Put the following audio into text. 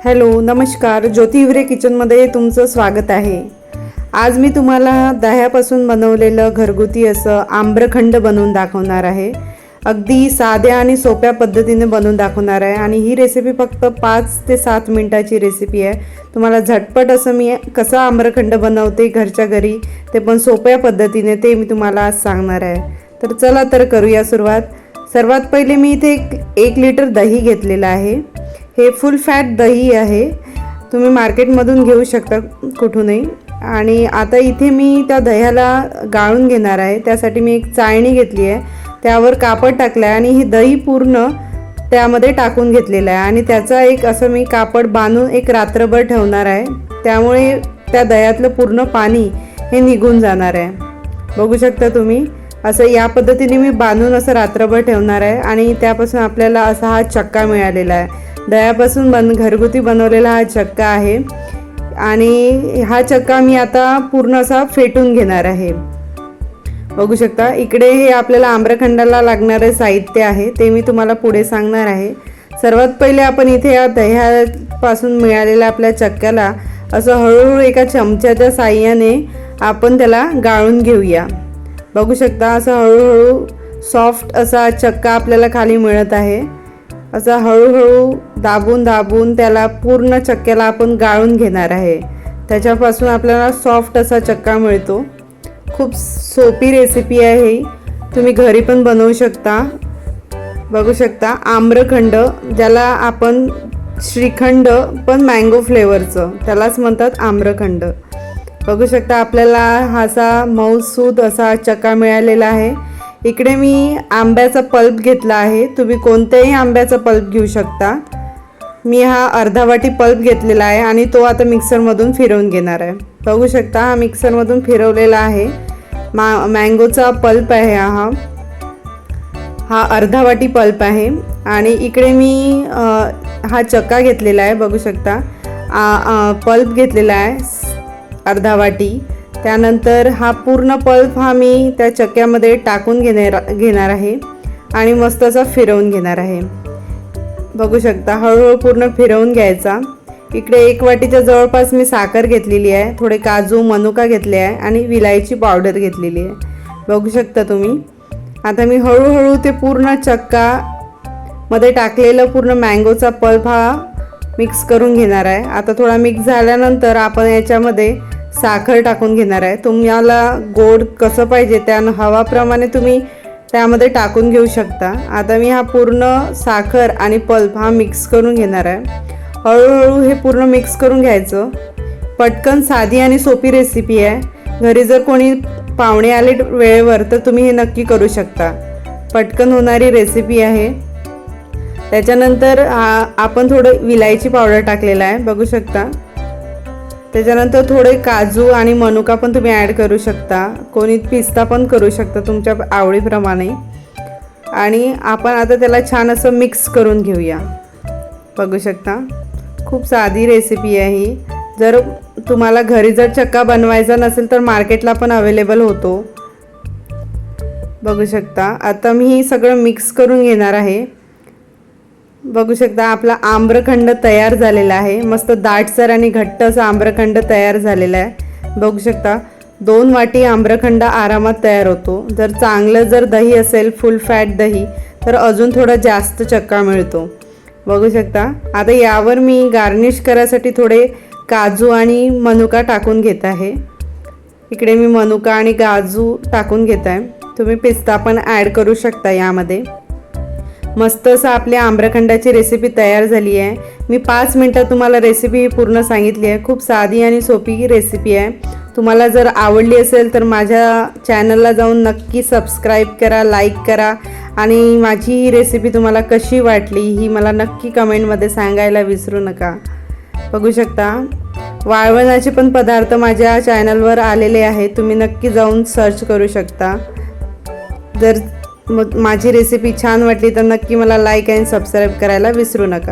Hello नमस्कार, ज्योती हिवरे किचनमध्ये तुमचं स्वागत आहे। आज मी तुम्हाला दह्यापासून बनवलेलं घरगुती असं आम्रखंड बनवून दाखवणार आहे। अगदी साध्या आणि सोप्या पद्धतीने बनवून दाखवणार आहे आणि ही रेसिपी फक्त 5 ते 7 मिनिटाची रेसिपी आहे। तुम्हाला झटपट असं मी कसं आम्रखंड बनवते घरच्या घरी, ते पण सोप्या पद्धतीने, ते मी तुम्हाला आज सांगणार आहे। तर चला तर करूया सुरुवात। सर्वात पहिले मी इथे 1 लिटर दही घेतलेलं आहे। हे फुल फॅट दही आहे, तुम्ही मार्केटमधून घेऊ शकता कुठूनही। आणि आता इथे मी त्या दह्याला गाळून घेणार आहे। त्यासाठी मी एक चाळणी घेतली आहे, त्यावर कापड टाकलं आहे आणि ही दही पूर्ण त्यामध्ये टाकून घेतलेलं आहे आणि त्याचा एक असं मी कापड बांधून एक रात्रभर ठेवणार आहे। त्यामुळे त्या दह्यातलं पूर्ण पाणी हे निघून जाणार आहे। बघू शकता तुम्ही, असं या पद्धतीने मी बांधून असं रात्रभर ठेवणार आहे आणि त्यापासून आपल्याला असा हा चक्का मिळालेला आहे। दह्यापासून घरगुती बनवलेला हा चक्का आहे आणि हा चक्का मी आता पूर्ण असा फेटून घेणार आहे। बघू शकता इकडे हे आपल्याला आम्रखंडाला लागणारे साहित्य आहे, ते मी तुम्हाला पुढे सांगणार आहे। सर्वात पहिले आपण इथे या दह्यापासून मिळालेल्या आपल्या चक्क्याला असं हळूहळू एका चमच्याच्या साहाय्याने आपण त्याला गाळून घेऊया। बघू शकता असं हळूहळू सॉफ्ट असा चक्का आपल्याला खाली मिळत आहे। असं हळूहळू दाबून दाबून त्याला पूर्ण चक्क्याला आपण गाळून घेणार आहे। त्याच्यापासून आपल्याला सॉफ्ट असा चक्का मिळतो। खूप सोपी रेसिपी आहे ही, तुम्ही घरी पण बनवू शकता। बघू शकता आम्रखंड, ज्याला आपण श्रीखंड पण मँगो फ्लेवरचं, त्यालाच म्हणतात आम्रखंड। बघू शकता आपल्याला हा असा मऊसूद असा चक्का मिळालेला आहे। इकडे मी आंब्याचा पल्प घेतला आहे, तुम्ही कोणत्याही आंब्याचा पल्प घेऊ शकता। मी हा अर्धा वाटी पल्प घेतलेला आहे आणि तो आता मिक्सरमधून फिरवून घेणार आहे। बघू शकता हा मिक्सरमधून फिरवलेला आहे। मँगोचा पल्प आहे हा अर्धा वाटी पल्प आहे। आणि इकडे मी हा चक्का घेतलेला आहे। बघू शकता पल्प घेतलेला आहे अर्धा वाटी। त्यानंतर हा पूर्ण पल्प हा मी त्या चक्क्यामध्ये टाकून घेणार आहे आणि मस्त असा फिरवून घेणार आहे। बघू शकता हळूहळू पूर्ण फिरवून घ्यायचा। इकडे 1 वाटीच्या जवळपास मी साखर घेतलेली आहे, थोडे काजू मनुका घेतले आहे आणि विलायची पावडर घेतलेली आहे। बघू शकता तुम्ही, आता मी हळूहळू ते पूर्ण चक्का मध्ये टाकलेलं पूर्ण मँगोचा पल्प हा मिक्स करून घेणार आहे। आता थोडा मिक्स झाल्यानंतर आपण याच्यामध्ये साखर टाकून घेणार आहे। तुम्हाला गोड कसं पाहिजे त्या हवाप्रमाणे तुम्ही त्यामध्ये टाकून घेऊ शकता। आता मी हा पूर्ण साखर आणि पल्प हा मिक्स करून घेणार आहे। हळूहळू हे पूर्ण मिक्स करून घ्यायचं। पटकन साधी आणि सोपी रेसिपी आहे। घरी जर कोणी पाहुणे आले वेळेवर तर तुम्ही हे नक्की करू शकता, पटकन होणारी रेसिपी आहे। त्याच्यानंतर आपण थोडं विलायची पावडर टाकलेला आहे, बघू शकता। त्याच्यानंतर थोडे काजू आणि मनुका पण तुम्ही ॲड करू शकता, कोणी पिस्ता पण करू शकता तुमच्या आवडीप्रमाणे। आणि आपण आता त्याला छान असं मिक्स करून घेऊया। बघू शकता खूप साधी रेसिपी आहे ही। जर तुम्हाला घरी जर चक्का बनवायचा नसेल तर मार्केटला पण अवेलेबल होतो। बघू शकता आता मी हे सगळं मिक्स करून घेणार आहे। बघू शकता आपला आम्रखंड तयार झालेला आहे। मस्त दाटसर आणि घट्ट असा आम्रखंड तयार झालेला आहे। बघू शकता 2 वाटी आम्रखंड आरामात तयार होतो। जर दही असेल फुल फॅट दही तर अजून थोडा जास्त चक्का मिळतो। बघू शकता आता यावर मी गार्निश करायसाठी थोडे काजू आणि मनुका टाकून घेत आहे। इकडे मी मनुका आणि काजू टाकून घेत आहे, तुम्ही पिस्ता पण ॲड करू शकता यामध्ये। मस्त असं आपल्या आम्रखंडाची रेसिपी तयार झाली आहे। मी 5 मिनिटात तुम्हाला रेसिपी पूर्ण सांगितली आहे। खूप साधी आणि सोपी रेसिपी आहे। तुम्हाला जर आवडली असेल तर माझ्या चॅनलला जाऊन नक्की सबस्क्राईब करा, लाईक करा आणि माझी ही रेसिपी तुम्हाला कशी वाटली ही मला नक्की कमेंटमध्ये सांगायला विसरू नका। बघू शकता वाळवणाचे पण पदार्थ माझ्या चॅनलवर आलेले आहेत, तुम्ही नक्की जाऊन सर्च करू शकता। जर माझी रेसिपी छान वाटली तर नक्की मला लाईक आणि सबस्क्राईब करायला विसरू नका।